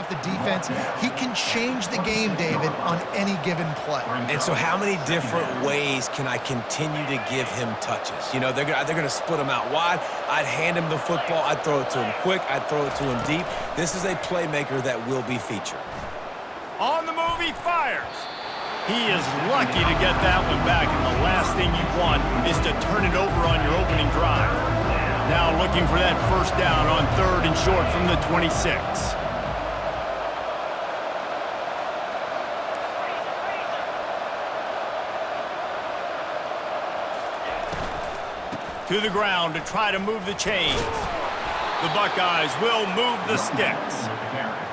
the defense, he can change the game, David, on any given play. And so how many different ways can I continue to give him touches? You know, they're going to split him out wide. I'd hand him the football. I'd throw it to him quick. I'd throw it to him deep. This is a playmaker that will be featured. On the move, he fires. He is lucky to get that one back, and the last thing you want is to turn it over on your opening drive. Now looking for that first down on 3rd and short from the 26. To the ground to try to move the chains. The Buckeyes will move the sticks.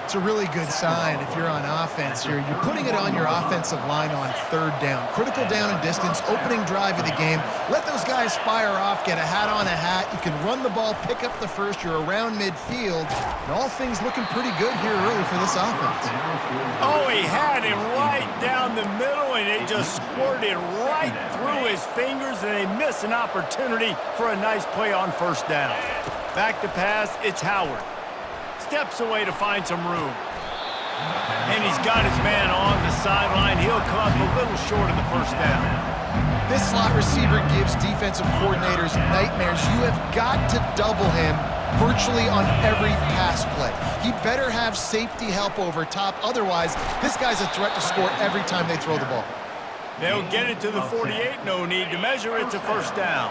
It's a really good sign if you're on offense. You're putting it on your offensive line on 3rd down. Critical down and distance, opening drive of the game. Let those guys fire off, get a hat on a hat. You can run the ball, pick up the first. You're around midfield. And all things looking pretty good here early for this offense. Oh, he had him right down the middle, and it just squirted right through his fingers, and they miss an opportunity for a nice play on 1st down. Back to pass, it's Howard. Steps away to find some room. And he's got his man on the sideline. He'll come up a little short of the 1st down. This slot receiver gives defensive coordinators nightmares. You have got to double him virtually on every pass play. He better have safety help over top. Otherwise, this guy's a threat to score every time they throw the ball. They'll get it to the 48. No need to measure. It's a 1st down.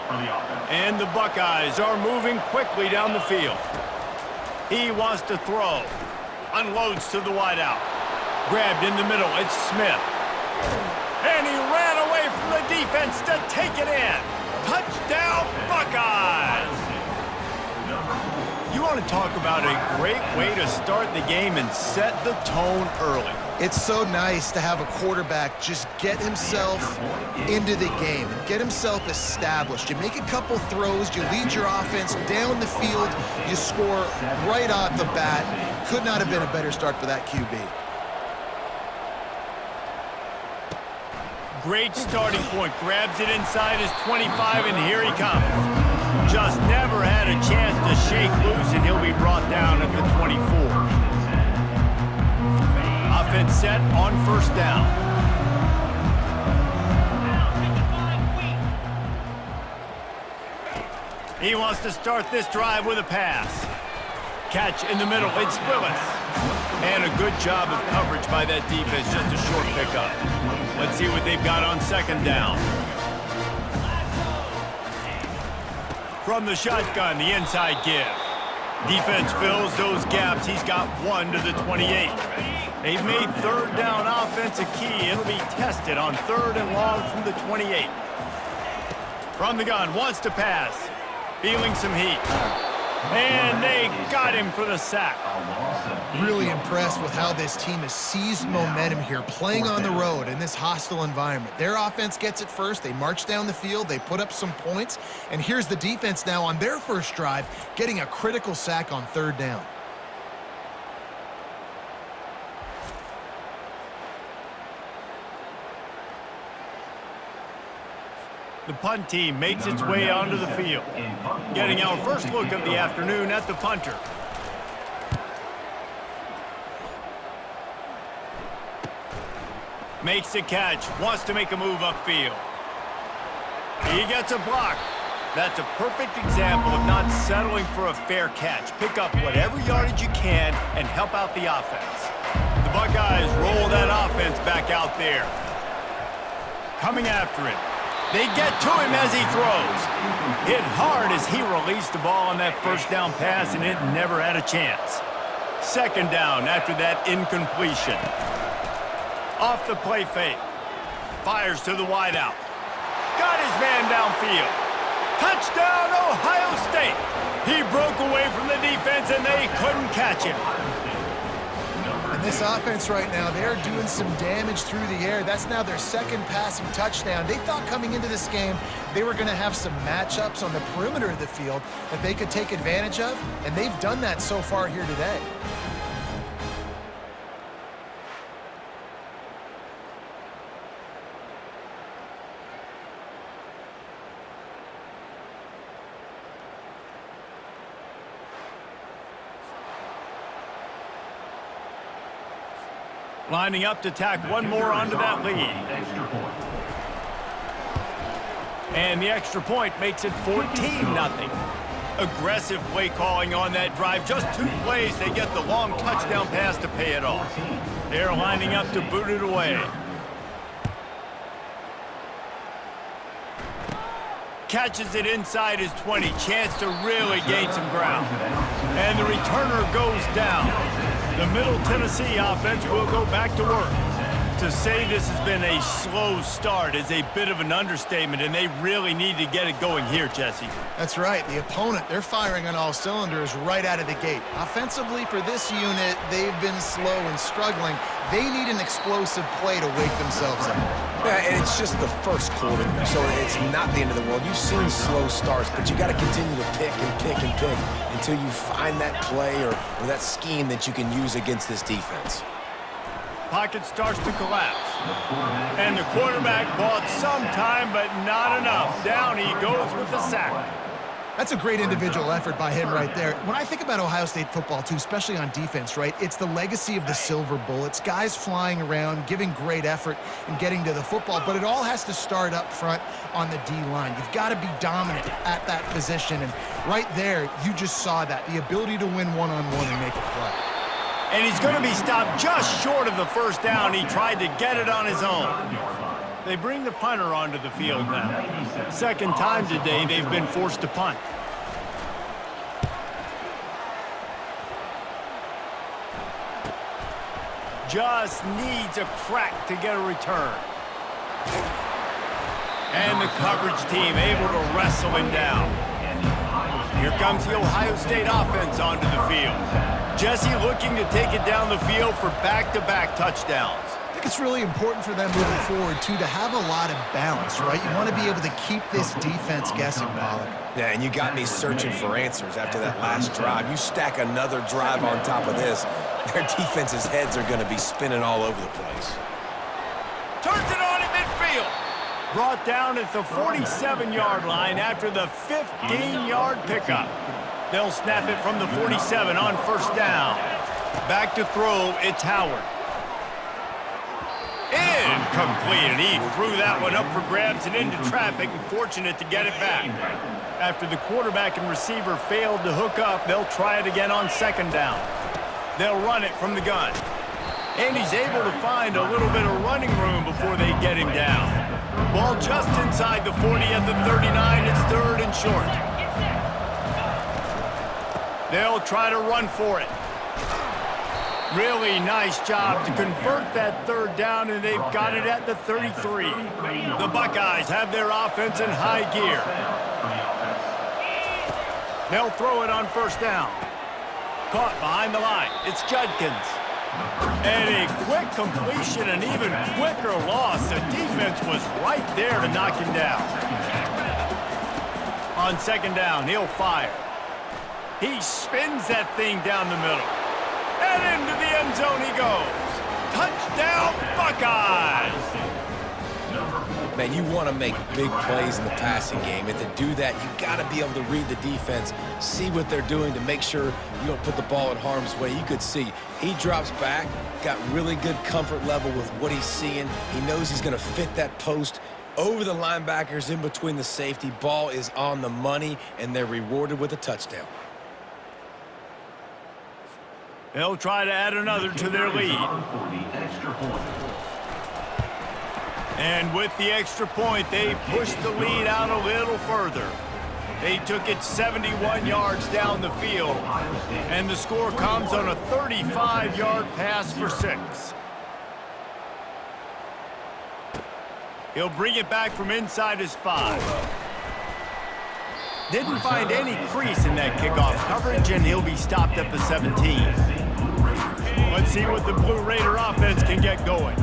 And the Buckeyes are moving quickly down the field. He wants to throw. Unloads to the wideout. Grabbed in the middle. It's Smith. And he ran away from the defense to take it in. Touchdown, Buckeyes! You want to talk about a great way to start the game and set the tone early. It's so nice to have a quarterback just get himself into the game, get himself established. You make a couple throws, you lead your offense down the field, you score right off the bat. Could not have been a better start for that QB. Great starting point. Grabs it inside his 25, and here he comes. Just never had a chance to shake loose, and he'll be brought down at the 24. Offense set on 1st down. He wants to start this drive with a pass. Catch in the middle. It's Willis. And a good job of coverage by that defense. Just a short pickup. Let's see what they've got on 2nd down. From the shotgun, the inside give. Defense fills those gaps. He's got 1 to the 28. They've made 3rd down offense a key. It'll be tested on 3rd and long from the 28. From the gun, wants to pass. Feeling some heat. And they got him for the sack. Really impressed with how this team has seized momentum here, playing on the road in this hostile environment. Their offense gets it first. They march down the field. They put up some points. And here's the defense now on their first drive, getting a critical sack on 3rd down. The punt team makes its way onto the field. Getting our first look of the afternoon at the punter. Makes the catch, wants to make a move upfield. He gets a block. That's a perfect example of not settling for a fair catch. Pick up whatever yardage you can and help out the offense. The Buckeyes roll that offense back out there. Coming after him. They get to him as he throws. Hit hard as he released the ball on that 1st down pass, and it never had a chance. 2nd down after that incompletion. Off the play fake. Fires to the wideout. Got his man downfield. Touchdown, Ohio State. He broke away from the defense, and they couldn't catch him. And this offense right now, they're doing some damage through the air. That's now their 2nd passing touchdown. They thought coming into this game they were going to have some matchups on the perimeter of the field that they could take advantage of, and they've done that so far here today. Lining up to tack one more onto that lead. And the extra point makes it 14-0. Aggressive play calling on that drive. Just 2 plays, they get the long touchdown pass to pay it off. They're lining up to boot it away. Catches it inside his 20. Chance to really gain some ground. And the returner goes down. The Middle Tennessee offense will go back to work. To say this has been a slow start is a bit of an understatement, and they really need to get it going here, Jesse. That's right. The opponent, they're firing on all cylinders right out of the gate. Offensively for this unit, they've been slow and struggling. They need an explosive play to wake themselves up. Yeah, and it's just the first quarter, so it's not the end of the world. You've seen slow starts, but you got to continue to pick and pick and pick until you find that play or that scheme that you can use against this defense. Pocket starts to collapse. And the quarterback bought some time, but not enough. Down he goes with the sack. That's a great individual effort by him right there. When I think about Ohio State football, too, especially on defense, right, it's the legacy of the Silver Bullets, guys flying around, giving great effort and getting to the football, but it all has to start up front on the D-line. You've got to be dominant at that position, and right there, you just saw that, the ability to win one-on-one and make a play. And he's going to be stopped just short of the first down. He tried to get it on his own. They bring the punter onto the field now. Second time today they've been forced to punt. Just needs a crack to get a return. And the coverage team able to wrestle him down. Here comes the Ohio State offense onto the field. Jesse looking to take it down the field for back-to-back touchdowns. I think it's really important for them moving forward, too, to have a lot of balance, right? You want to be able to keep this defense guessing, Pollack. Yeah, and you got me searching for answers after that last drive. You stack another drive on top of this, their defense's heads are going to be spinning all over the place. Turns it on in midfield. Brought down at the 47-yard line after the 15-yard pickup. They'll snap it from the 47 on first down. Back to throw, it's Howard. Incomplete, and he threw that one up for grabs and into traffic, and fortunate to get it back. After the quarterback and receiver failed to hook up, they'll try it again on second down. They'll run it from the gun. And he's able to find a little bit of running room before they get him down. Ball just inside the 40 at the 39. It's third and short. They'll try to run for it. Really nice job to convert that third down, and they've got it at the 33. The Buckeyes have their offense in high gear. They'll throw it on first down. Caught behind the line. It's Judkins. And a quick completion, an even quicker loss. The defense was right there to knock him down. On second down, he'll fire. He spins that thing down the middle. And into the end zone he goes. Touchdown, Buckeyes! Man, you want to make big plays in the passing game, and to do that, you got to be able to read the defense, see what they're doing to make sure you don't put the ball in harm's way. You could see he drops back, got really good comfort level with what he's seeing. He knows he's going to fit that post over the linebackers in between the safety. Ball is on the money, and they're rewarded with a touchdown. They'll try to add another to their lead. And with the extra point, they pushed the lead out a little further. They took it 71 yards down the field, and the score comes on a 35-yard pass for 6. He'll bring it back from inside his 5. Didn't find any crease in that kickoff coverage, and he'll be stopped at the 17. Let's see what the Blue Raider offense can get going.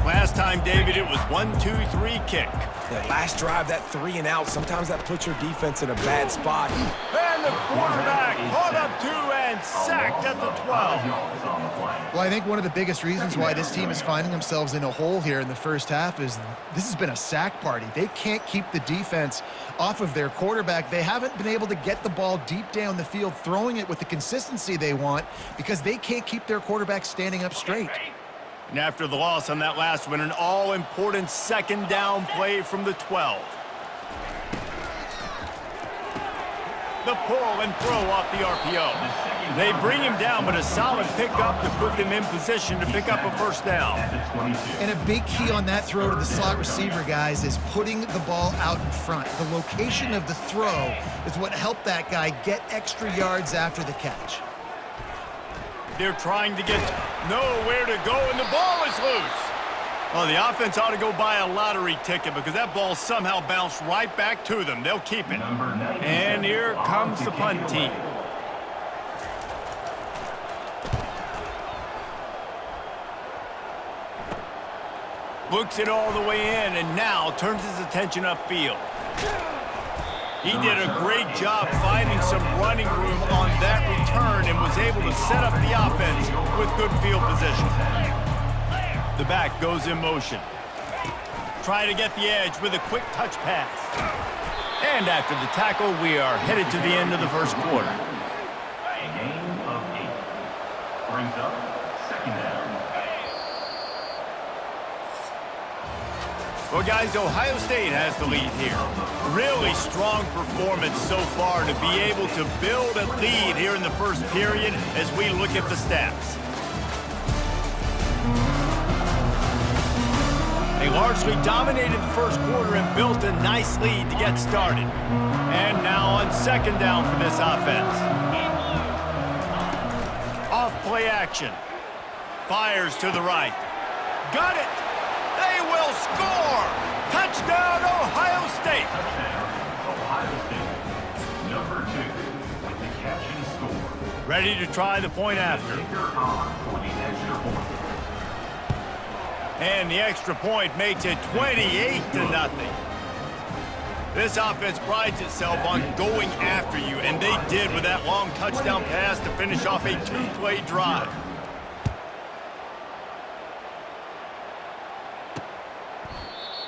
Last time, David, it was 1-2-3 kick. That last drive, that 3 and out, sometimes that puts your defense in a bad spot. And the quarterback caught up 2 and sacked at the 12. Well, I think one of the biggest reasons why this team is finding themselves in a hole here in the first half is this has been a sack party. They can't keep the defense off of their quarterback. They haven't been able to get the ball deep down the field, throwing it with the consistency they want because they can't keep their quarterback standing up straight. And after the loss on that last one, an all-important second down play from the 12. The pull and throw off the RPO. They bring him down, but a solid pickup to put them in position to pick up a first down. And a big key on that throw to the slot receiver, guys, is putting the ball out in front. The location of the throw is what helped that guy get extra yards after the catch. They're trying to get nowhere to go, and the ball is loose. Well, the offense ought to go buy a lottery ticket because that ball somehow bounced right back to them. They'll keep it. And here comes the punt team. Looks it all the way in, and now turns his attention upfield. He did a great job finding some running room on that return and was able to set up the offense with good field position. The back goes in motion. Try to get the edge with a quick touch pass. And after the tackle, we are headed to the end of the first quarter. A gain of 8. Brings up second down. Well, guys, Ohio State has the lead here. Really strong performance so far to be able to build a lead here in the first period as we look at the stats. They largely dominated the first quarter and built a nice lead to get started. And now on second down for this offense. Off play action. Fires to the right. Got it! They will score! Touchdown, Ohio State! Ohio State, number 2, with the catch and score. Ready to try the point after. Kicker on for the extra point. And the extra point makes it 28-0. This offense prides itself on going after you, and they did with that long touchdown pass to finish off a 2-play drive.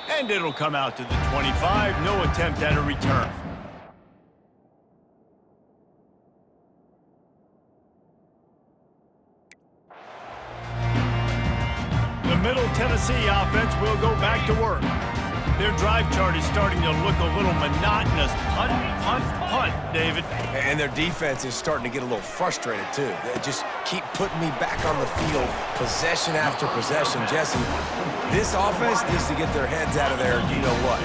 And it'll come out to the 25. No attempt at a return. The Middle Tennessee offense will go back to work. Their drive chart is starting to look a little monotonous. Punt, punt, punt, David. And their defense is starting to get a little frustrated, too. They just keep putting me back on the field, possession after possession. Jesse, this offense needs to get their heads out of there, you-know-what.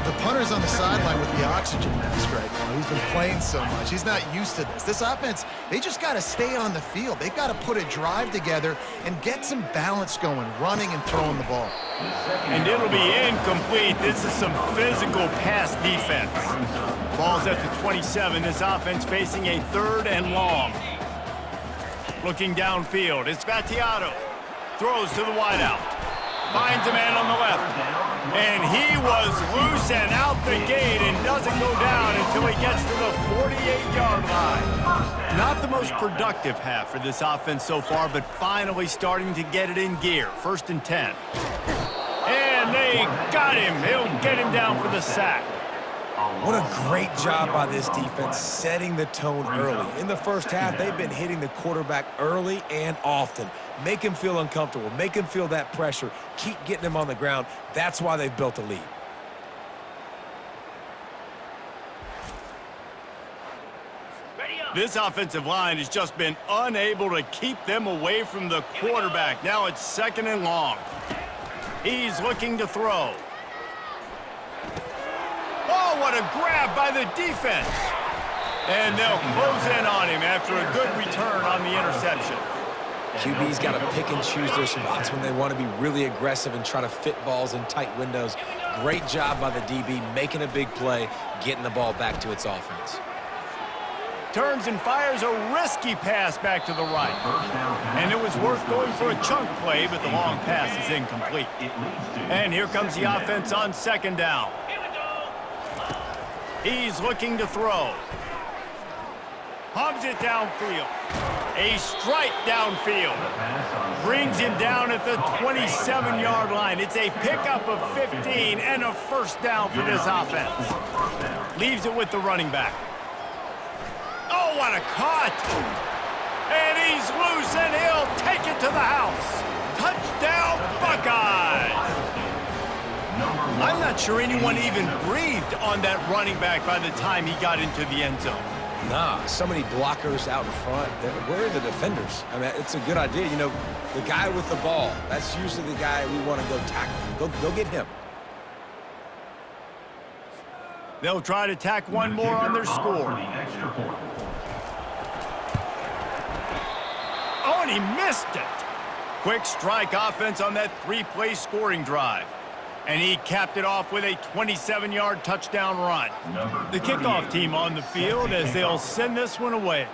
The punter's on the sideline with the oxygen mask right now. He's been playing so much. He's not used to this. This offense, they just got to stay on the field. They've got to put a drive together and get some balance going, running and throwing the ball. And it'll be incomplete. This is some physical pass defense. Ball's at the 27. This offense facing a 3rd and long. Looking downfield, it's Vattiato. Throws to the wideout. Finds a man on the left. And he was loose and out the gate and doesn't go down until he gets to the 48-yard line. Not the most productive half for this offense so far, but finally starting to get it in gear. 1st and 10. And they got him. He'll get him down for the sack. What a great job by this defense setting the tone early. In the first half, they've been hitting the quarterback early and often. Make him feel uncomfortable. Make him feel that pressure. Keep getting him on the ground. That's why they've built a lead. This offensive line has just been unable to keep them away from the quarterback. Now it's 2nd and long. He's looking to throw. Oh, what a grab by the defense. And they'll close in on him after a good return on the interception. QB's got to pick and choose their spots when they want to be really aggressive and try to fit balls in tight windows. Great job by the DB making a big play, getting the ball back to its offense. Turns and fires a risky pass back to the right. And it was worth going for a chunk play, but the long pass is incomplete. And here comes the offense on 2nd down. He's looking to throw. Pumps it downfield. A strike downfield. Brings him down at the 27-yard line. It's a pickup of 15 and a first down for this offense. Leaves it with the running back. Oh, what a cut! And he's loose, and he'll take it to the house. Touchdown! I'm not sure anyone even breathed on that running back by the time he got into the end zone. Nah, so many blockers out in front. Where are the defenders? I mean, it's a good idea. You know, the guy with the ball, that's usually the guy we want to go tackle. Go get him. They'll try to tack one more on their score. For the extra point. Oh, and he missed it. Quick strike offense on that three-play scoring drive. And he capped it off with a 27-yard touchdown run. The kickoff team on the field as they'll send this one away.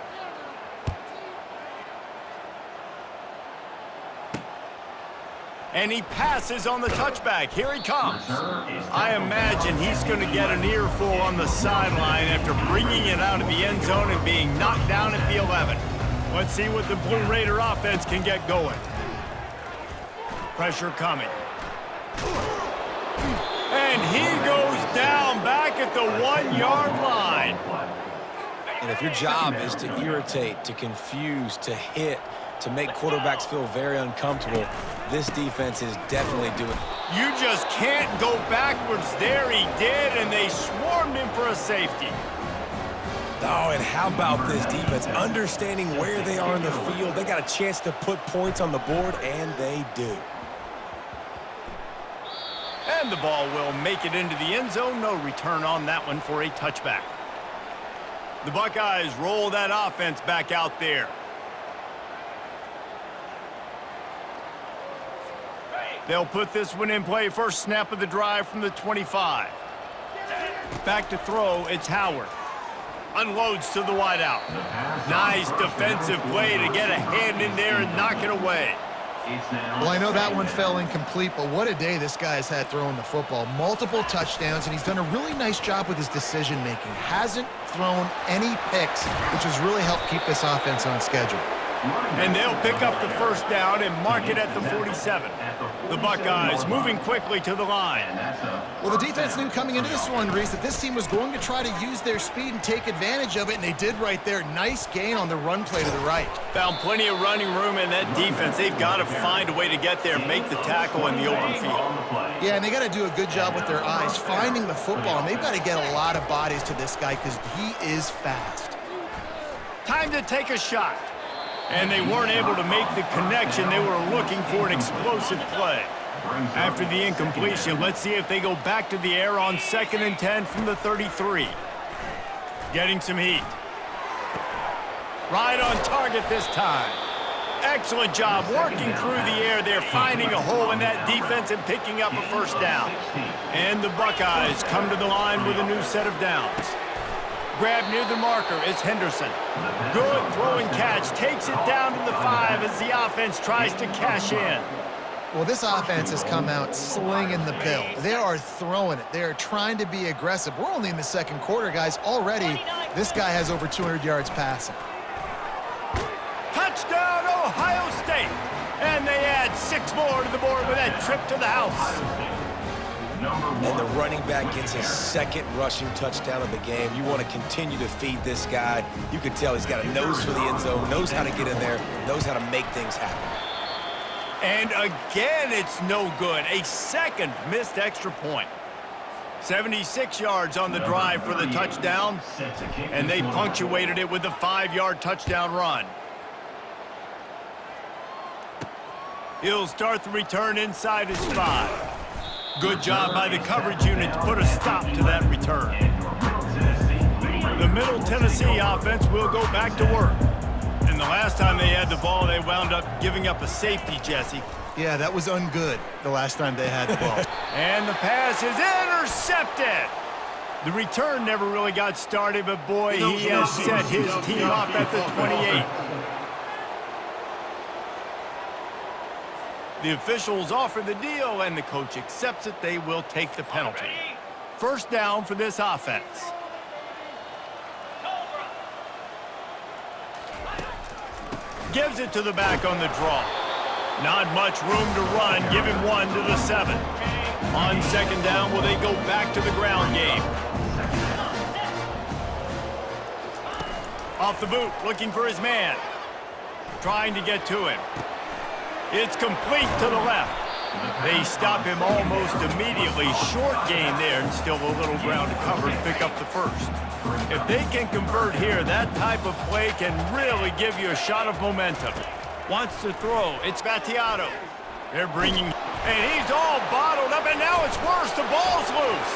And he passes on the touchback. Here he comes. I imagine he's going to get an earful on the sideline after bringing it out of the end zone and being knocked down at the 11. Let's see what the Blue Raider offense can get going. Pressure coming. And he goes down back at the 1-yard line. And if your job is to irritate, to confuse, to hit, to make quarterbacks feel very uncomfortable, this defense is definitely doing it. You just can't go backwards there. He did, and they swarmed him for a safety. Oh, and how about this defense? Understanding where they are in the field. They got a chance to put points on the board, and they do. And the ball will make it into the end zone. No return on that one for a touchback. The Buckeyes roll that offense back out there. They'll put this one in play. First snap of the drive from the 25. Back to throw, it's Howard. Unloads to the wideout. Nice defensive play to get a hand in there and knock it away. Well, I know that one fell incomplete, but what a day this guy's had throwing the football. Multiple touchdowns, and he's done a really nice job with his decision-making. Hasn't thrown any picks, which has really helped keep this offense on schedule. And they'll pick up the first down and mark it at the 47. The Buckeyes moving quickly to the line. Well, the defense knew coming into this one, Reese, that this team was going to try to use their speed and take advantage of it, and they did right there. Nice gain on the run play to the right. Found plenty of running room in that defense. They've got to find a way to get there, make the tackle in the open field. Yeah, and they got to do a good job with their eyes, finding the football, and they've got to get a lot of bodies to this guy because he is fast. Time to take a shot. And they weren't able to make the connection. They were looking for an explosive play. After the incompletion, let's see if they go back to the air on 2nd and 10 from the 33. Getting some heat. Right on target this time. Excellent job working through the air there, finding a hole in that defense and picking up a first down. And the Buckeyes come to the line with a new set of downs. Grab near the marker is Henderson. Good throwing catch, takes it down to the 5 as the offense tries to cash in. Well, this offense has come out slinging the pill. They are throwing it. They are trying to be aggressive. We're only in the second quarter, guys. Already, this guy has over 200 yards passing. Touchdown, Ohio State! And they add 6 more to the board with that trip to the house. And the running back gets his second rushing touchdown of the game. You want to continue to feed this guy. You can tell he's got a nose for the end zone, knows how to get in there, knows how to make things happen. And again, it's no good. A second missed extra point. 76 yards on the drive for the touchdown, and they punctuated it with a 5-yard touchdown run. He'll start the return inside his 5. Good job by the coverage unit to put a stop to that return. The Middle Tennessee offense will go back to work. And the last time they had the ball, they wound up giving up a safety, Jesse. Yeah, that was ungood the last time they had the ball. And the pass is intercepted. The return never really got started, but boy, he has set his team up at the 28. The officials offer the deal, and the coach accepts it. They will take the penalty. First down for this offense. Gives it to the back on the draw. Not much room to run. Give him 1 to the 7. On second down, will they go back to the ground game? Off the boot, looking for his man. Trying to get to him. It's complete to the left. They stop him almost immediately. Short gain there, and still a little ground to cover to pick up the first. If they can convert here, that type of play can really give you a shot of momentum. Wants to throw. It's Battiato. They're bringing, and he's all bottled up, and now it's worse. The ball's loose.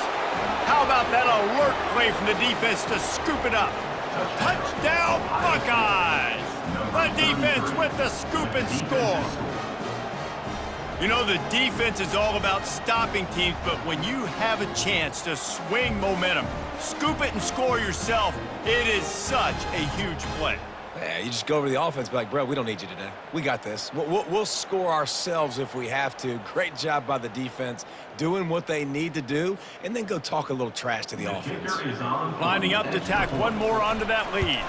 How about that alert play from the defense to scoop it up? Touchdown, Buckeyes! The defense with the scoop and score. You know, the defense is all about stopping teams, but when you have a chance to swing momentum, scoop it and score yourself, it is such a huge play. Yeah, you just go over to the offense and be like, bro, we don't need you today. We got this. We'll score ourselves if we have to. Great job by the defense, doing what they need to do, and then go talk a little trash to the offense. Lining up to tack one more onto that lead.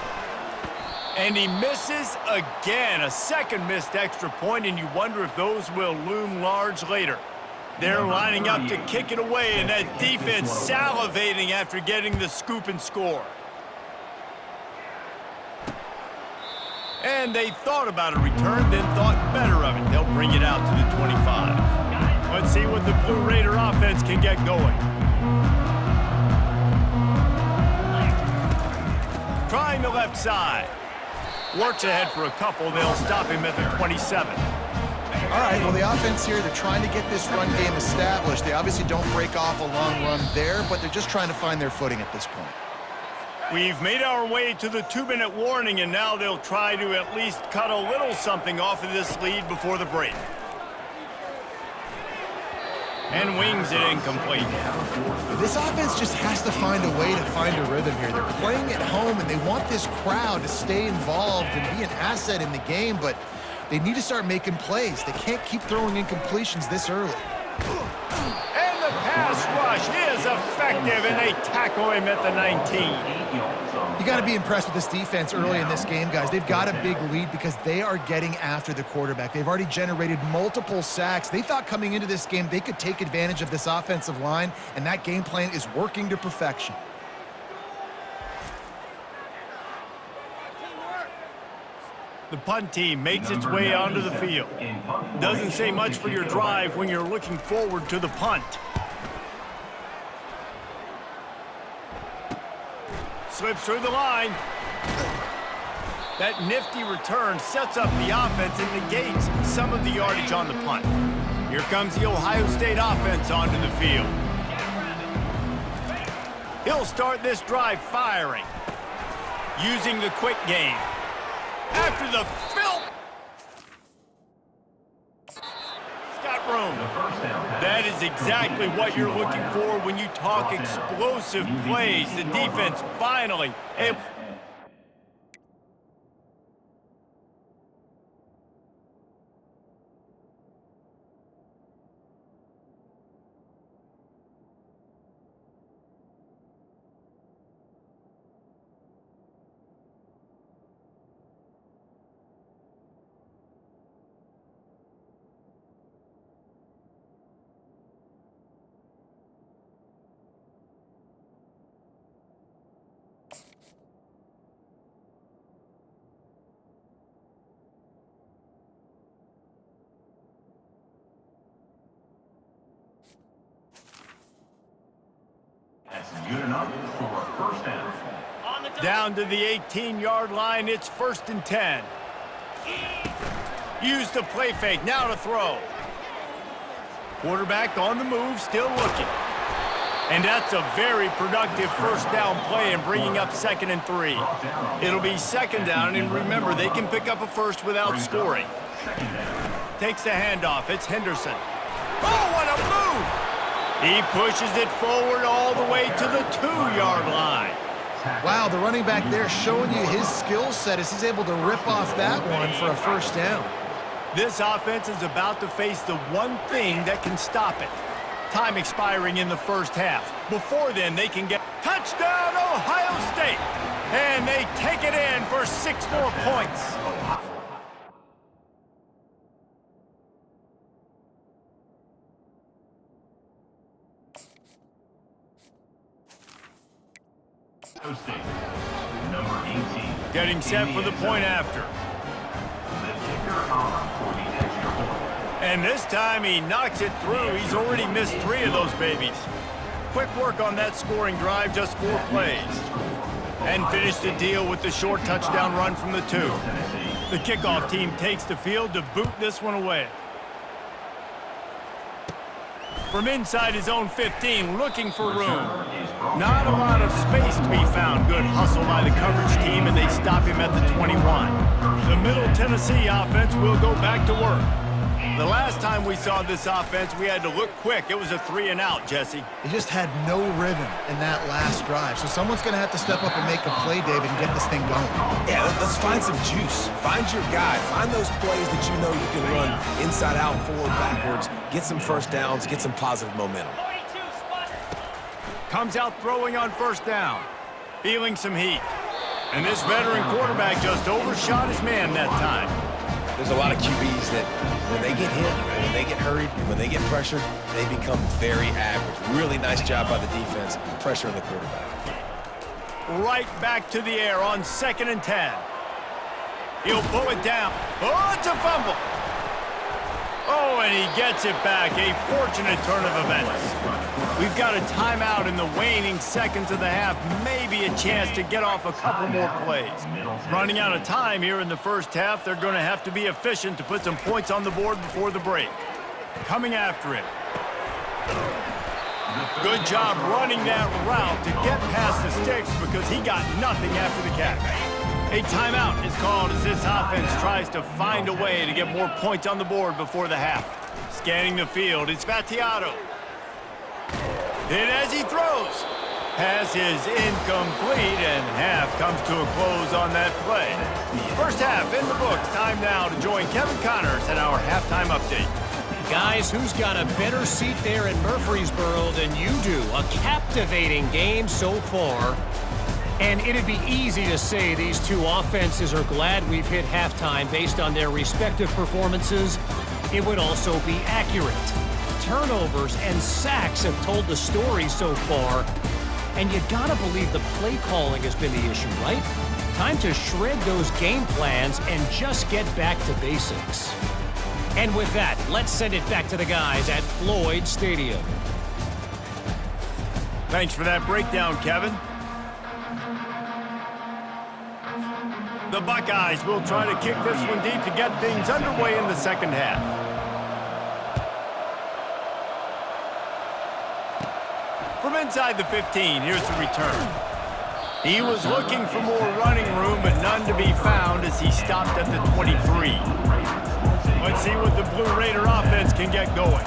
And he misses again. A second missed extra point, and you wonder if those will loom large later. They're lining up to kick it away, and that defense salivating after getting the scoop and score. And they thought about a return, then thought better of it. They'll bring it out to the 25. Let's see what the Blue Raider offense can get going. Trying the left side. Works ahead for a couple. They'll stop him at the 27. All right, well, the offense here, they're trying to get this run game established. They obviously don't break off a long run there, but they're just trying to find their footing at this point. We've made our way to the 2-minute warning, and now they'll try to at least cut a little something off of this lead before the break. And wings it incomplete. This offense just has to find a way to find a rhythm here. They're playing at home, and they want this crowd to stay involved and be an asset in the game, but they need to start making plays. They can't keep throwing incompletions this early. And the pass rush is effective, and they tackle him at the 19. You got to be impressed with this defense early in this game, guys. They've got a big lead because they are getting after the quarterback. They've already generated multiple sacks. They thought coming into this game they could take advantage of this offensive line, and that game plan is working to perfection. The punt team makes its way onto the field. Doesn't say much for your drive when you're looking forward to the punt. Slips through the line. That nifty return sets up the offense and negates some of the yardage on the punt. Here comes the Ohio State offense onto the field. He'll start this drive firing, using the quick game. After the filth. He's got room. That is exactly what you're looking for when you talk explosive plays. The defense finally able. Good enough for a first down. Down to the 18-yard line, it's 1st and 10. Use the play fake, now to throw. Quarterback on the move, still looking. And that's a very productive first down play and bringing up 2nd and 3. It'll be 2nd down, and remember, they can pick up a first without scoring. Takes the handoff, it's Henderson. Oh, what a move! He pushes it forward all the way to the 2-yard line. Wow, the running back there showing you his skill set as he's able to rip off that one for a first down. This offense is about to face the one thing that can stop it. Time expiring in the first half. Before then, they can get touchdown Ohio State. And they take it in for 6 more points. State, number 18. Getting set for the point after. The kicker on for the extra point. And this time he knocks it through. He's already missed 3 of those babies. Quick work on that scoring drive, just 4 plays. And finished the deal with the short touchdown run from the 2. The kickoff team takes the field to boot this one away. From inside his own 15, looking for room. Not a lot of space to be found. Good hustle by the coverage team, and they stop him at the 21. The Middle Tennessee offense will go back to work. The last time we saw this offense, we had to look quick. It was a 3-and-out, Jesse. They just had no rhythm in that last drive. So someone's going to have to step up and make a play, David, and get this thing going. Yeah, let's find some juice. Find your guy. Find those plays that you know you can run inside out, forward, backwards. Get some first downs. Get some positive momentum. Comes out throwing on first down. Feeling some heat. And this veteran quarterback just overshot his man that time. There's a lot of QBs that when they get hit, and when they get hurried, and when they get pressured, they become very average. Really nice job by the defense, pressuring the quarterback. Right back to the air on 2nd and 10. He'll pull it down. Oh, it's a fumble. Oh, and he gets it back. A fortunate turn of events. We've got a timeout in the waning seconds of the half. Maybe a chance to get off a couple more plays. Running out of time here in the first half. They're going to have to be efficient to put some points on the board before the break. Coming after it. Good job running that route to get past the sticks because he got nothing after the catch. A timeout is called as this offense tries to find a way to get more points on the board before the half. Scanning the field, it's Vattiato. Then as he throws, pass is incomplete, and half comes to a close on that play. First half in the books. Time now to join Kevin Connors at our halftime update. Guys, who's got a better seat there in Murfreesboro than you do? A captivating game so far. And it'd be easy to say these two offenses are glad we've hit halftime based on their respective performances. It would also be accurate. Turnovers and sacks have told the story so far. And you gotta believe the play calling has been the issue, right? Time to shred those game plans and just get back to basics. And with that, let's send it back to the guys at Floyd Stadium. Thanks for that breakdown, Kevin. The Buckeyes will try to kick this one deep to get things underway in the second half. From inside the 15, here's the return. He was looking for more running room, but none to be found as he stopped at the 23. Let's see what the Blue Raider offense can get going.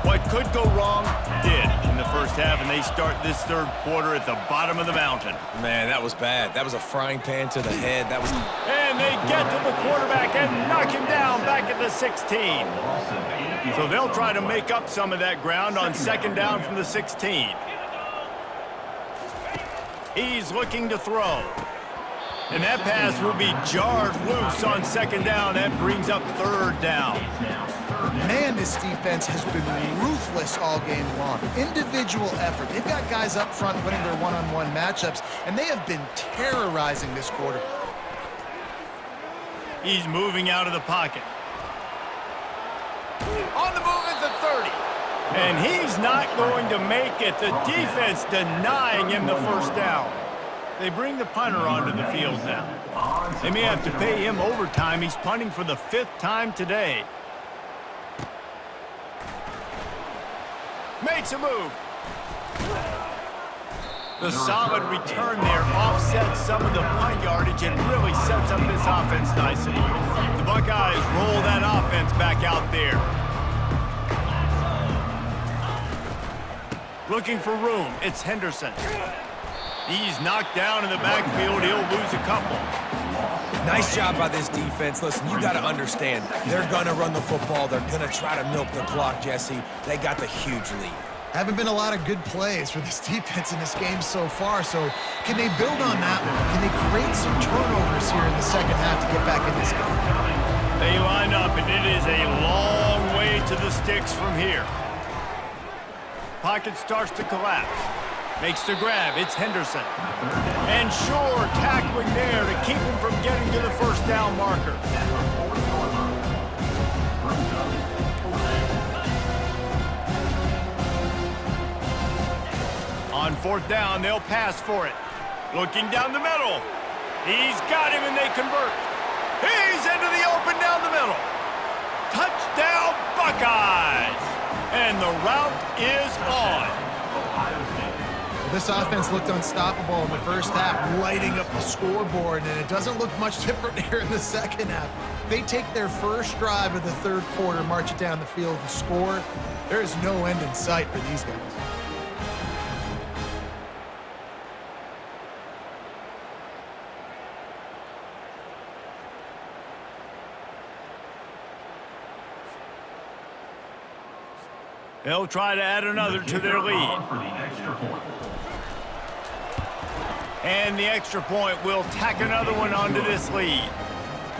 What could go wrong did in the first half, and they start this third quarter at the bottom of the mountain. Man, that was bad. That was a frying pan to the head. That was... And they get to the quarterback and knock him down back at the 16. So they'll try to make up some of that ground on second down from the 16. He's looking to throw. And that pass will be jarred loose on second down. That brings up third down. Man, this defense has been ruthless all game long. Individual effort. They've got guys up front winning their one-on-one matchups, and they have been terrorizing this quarter. He's moving out of the pocket. On the move at the 30. And he's not going to make it. The defense denying him the first down. They bring the punter onto the field now. They may have to pay him overtime. He's punting for the 5th time today. Makes a move. The solid return there offsets some of the punt yardage and really sets up this offense nicely. The Buckeyes roll that offense back out there. Looking for room, it's Henderson. He's knocked down in the backfield. He'll lose a couple. Nice job by this defense. Listen, you got to understand, they're going to run the football. They're going to try to milk the clock, Jesse. They got the huge lead. Haven't been a lot of good plays for this defense in this game so far, so can they build on that one? Can they create some turnovers here in the second half to get back in this game? They line up, and it is a long way to the sticks from here. Pocket starts to collapse. Makes the grab. It's Henderson. And sure, tackling there to keep him from getting to the first down marker. On fourth down, they'll pass for it. Looking down the middle. He's got him, and they convert. He's into the open down the middle. Touchdown, Buckeyes! And the route is on. This offense looked unstoppable in the first half, lighting up the scoreboard, and it doesn't look much different here in the second half. They take their first drive of the third quarter, march it down the field, and score. There is no end in sight for these guys. They'll try to add another to their lead. For the extra point. And the extra point will tack another one onto this lead.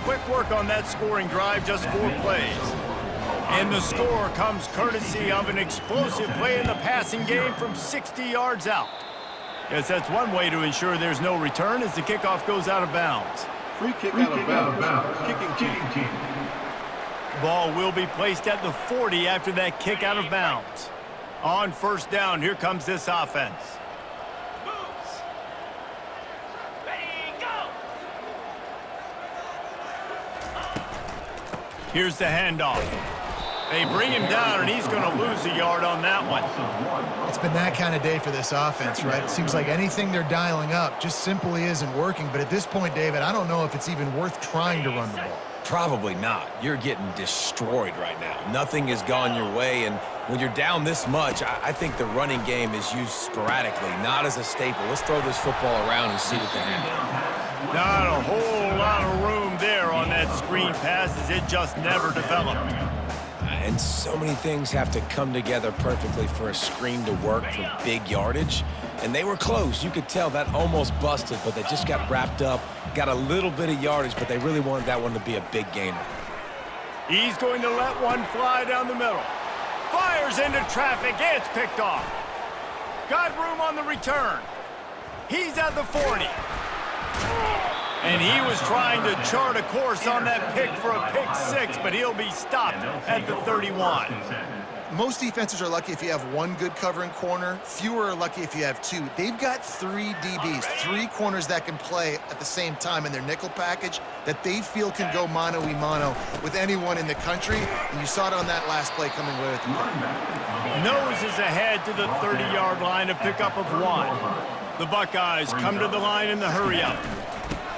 Quick work on that scoring drive, just 4 plays. And the score comes courtesy of an explosive play in the passing game from 60 yards out. Guess that's one way to ensure there's no return as the kickoff goes out of bounds. Free kick out of bounds. Kicking team. Ball will be placed at the 40 after that kick out of bounds. On first down, here comes this offense. Here's the handoff. They bring him down, and he's going to lose a yard on that one. It's been that kind of day for this offense, right? It seems like anything they're dialing up just simply isn't working. But at this point, David, I don't know if it's even worth trying to run the ball. Probably not. You're getting destroyed right now. Nothing has gone your way, and when you're down this much, I think the running game is used sporadically, not as a staple. Let's throw this football around and see what can happen. Not a whole lot of room there on that screen pass as it just never developed. And so many things have to come together perfectly for a screen to work for big yardage. And they were close. You could tell that almost busted, but they just got wrapped up, got a little bit of yardage, but they really wanted that one to be a big gainer. He's going to let one fly down the middle. Fires into traffic. It's picked off. Got room on the return. He's at the 40. And he was trying to chart a course on that pick for a pick 6, but he'll be stopped at the 31. Most defenses are lucky if you have one good covering corner. Fewer are lucky if you have 2. They've got 3 DBs, 3 corners that can play at the same time in their nickel package that they feel can go mano-a-mano with anyone in the country. And you saw it on that last play coming away with the pick. Noses ahead to the 30-yard line, a pickup of 1. The Buckeyes come to the line in the hurry-up,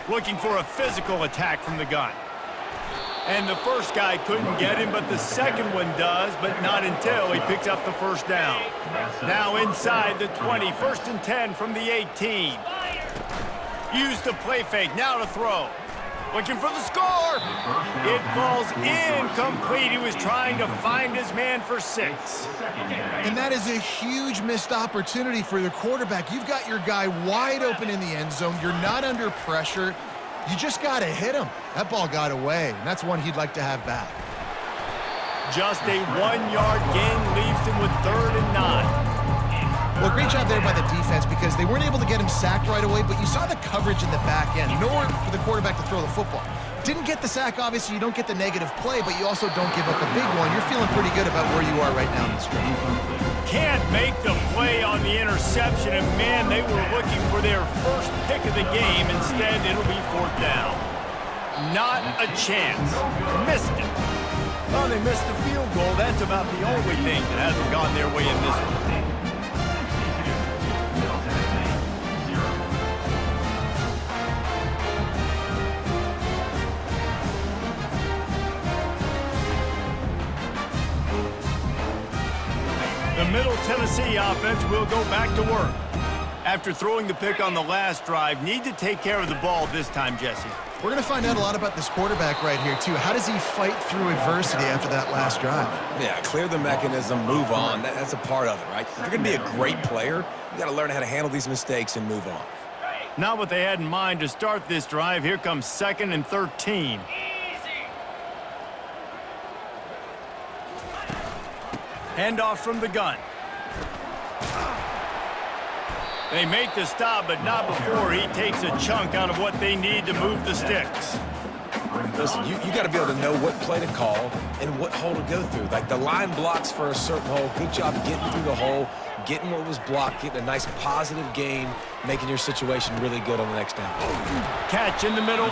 looking for a physical attack from the gun. And the first guy couldn't get him, but the second one does, but not until he picks up the first down. Now inside the 20, 1st and 10 from the 18. Use the play fake, now to throw. Looking for the score. It falls incomplete. He was trying to find his man for 6. And that is a huge missed opportunity for the quarterback. You've got your guy wide open in the end zone. You're not under pressure. You just got to hit him. That ball got away, and that's one he'd like to have back. Just a 1-yard gain leaves him with 3rd and 9. Well, great job there by the defense because they weren't able to get him sacked right away, but you saw the coverage in the back end. Nowhere for the quarterback to throw the football. Didn't get the sack, obviously. You don't get the negative play, but you also don't give up a big one. You're feeling pretty good about where you are right now in this drive. Can't make the play on the interception, and man, they were looking for their first pick of the game. Instead, it'll be 4th down. Not a chance. Missed it. Well, they missed the field goal. That's about the only thing that hasn't gone their way in this one. The Middle Tennessee offense will go back to work. After throwing the pick on the last drive, need to take care of the ball this time, Jesse. We're going to find out a lot about this quarterback right here, too. How does he fight through adversity after that last drive? Yeah, clear the mechanism, move on. That's a part of it, right? If you're going to be a great player, you got to learn how to handle these mistakes and move on. Not what they had in mind to start this drive. Here comes 2nd and 13. Handoff from the gun. They make the stop, but not before he takes a chunk out of what they need to move the sticks. Listen, you got to be able to know what play to call and what hole to go through. Like the line blocks for a certain hole. Good job getting through the hole, getting what was blocked, getting a nice positive gain, making your situation really good on the next down. Catch in the middle.